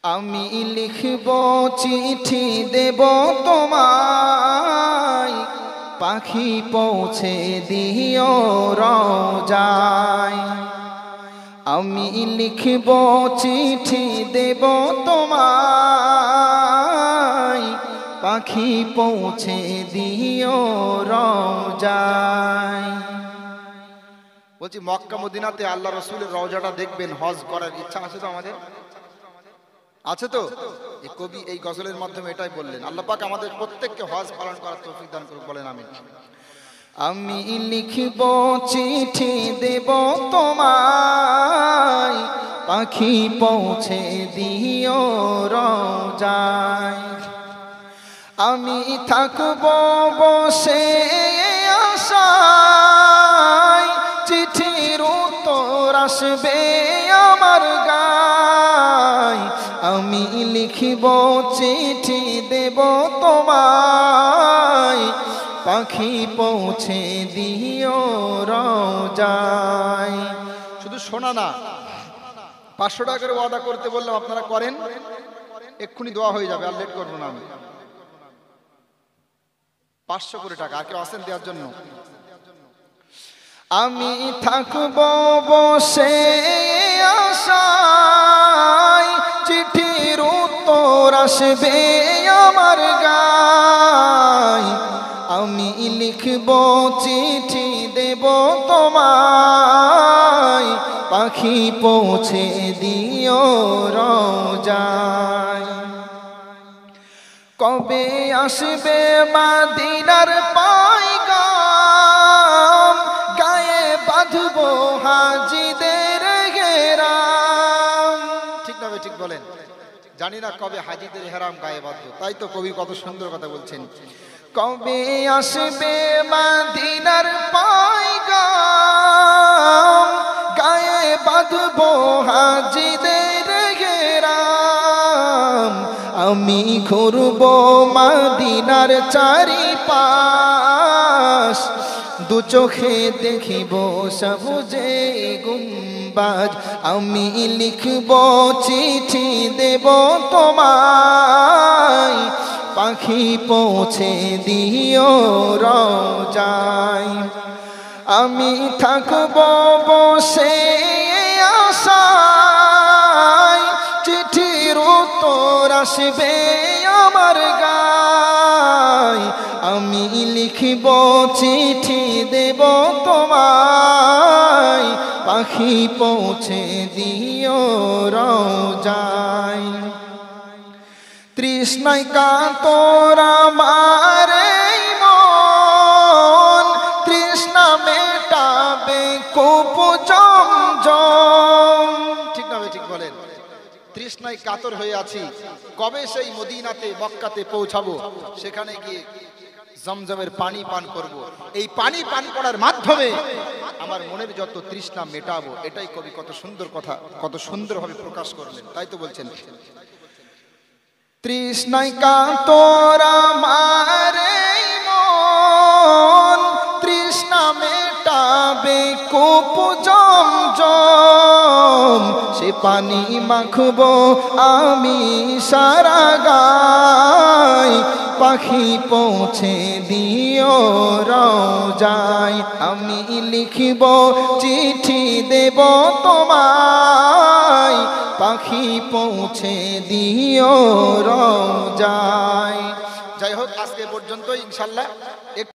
আমি লিখব চিঠি দেব তোমায়, পাখি পৌঁছে দিও রওজায়। আমি লিখব চিঠি দেব তোমায়, পাখি পৌঁছে দিও রওজায়। বলছি মক্কা মদিনাতে আল্লাহ রসুলের রওজাটা দেখবেন, হজ করার ইচ্ছা আছে তো আমাদের? আছে তো? এই কবি এই গজলের মাধ্যমে এটাই বললেন। আল্লাহ পাক আমাদের প্রত্যেককে হজ পালন করার তৌফিক দান করুন, বলেন আমিন। আমি লিখব চিঠি দেব তোমায়, পাখি পৌঁছে দিও রওজায়। আমি থাকব বসে আশায়, চিঠির উত্তর আসবে আমার গায়। আমি লিখব চিঠি দেব তোমায়, পাখি পৌঁছে দিও রওজায়। শুধু শোনা না, 500 টাকা করে ওয়াদা করতে বললাম, আপনারা করেন, এক্ষুনি দোয়া হয়ে যাবে, আর লেট করবো না আমি। 500 করে টাকা, আর কেউ আসেন দেওয়ার জন্য? আমি থাকব বসে আশায়, চিঠির উত্তর আসবে আমার গায়। আমি লিখব চিঠি দেব তোমায়, পাখি পৌঁছে দিও রওজায়। কবে আসবে মদিনার পয়গাম, গায়ে বাঁধব হাজিদের হেরাম। ঠিক না? ঠিক বলেন। জানি না কবে হাজিদের হেরাম গায়ে বাঁধব, তাই তো কবি কত সুন্দর কথা বলছেন। কবে আসবে মদিনার পয়গাম, গায়ে বাঁধব হাজিদের হেরাম। আমি ঘুরব মদিনার চারিপাশ, দু চোখে দেখিব সবুজে গুম্বাজ। আমি লিখব চিঠি দেব তোমায়, পাখি পৌঁছে দিও রওজায়। আমি থাকব বসে আশায়, চিঠির উত্তর আসবে আমার গায়। আমি লিখব চিঠি দেব তোমায়, পাখি পৌঁছে দিও রওজায়। তৃষ্ণায় কাতর আমার মন, তৃষ্ণা মেটাবে কূপ জমজম। ঠিক না? ঠিক বলেন। তৃষ্ণায় কাতর হয়ে আছি, কবে সেই মদিনাতে মক্কাতে পৌঁছাবো, সেখানে গিয়ে জমজমের পানি পান করব। এই পানি পান করার মাধ্যমে আমার মনের যত তৃষ্ণা মেটাবো। এটাই কবি কত সুন্দর কথা, কত সুন্দরভাবে প্রকাশ করলেন। তাই তো বলছেন, তৃষ্ণায় কাতর আমার মন, তৃষ্ণা মেটাবে কূপ জমজম। সে পানি মাখব আমি সারা গায়, পাখি পৌঁছে দিও রওজায়। আমি লিখব চিঠি দেব তোমায়, পাখি পৌঁছে দিও রওজায়। যাই হোক, আজকে পর্যন্ত ইনশাআল্লাহ।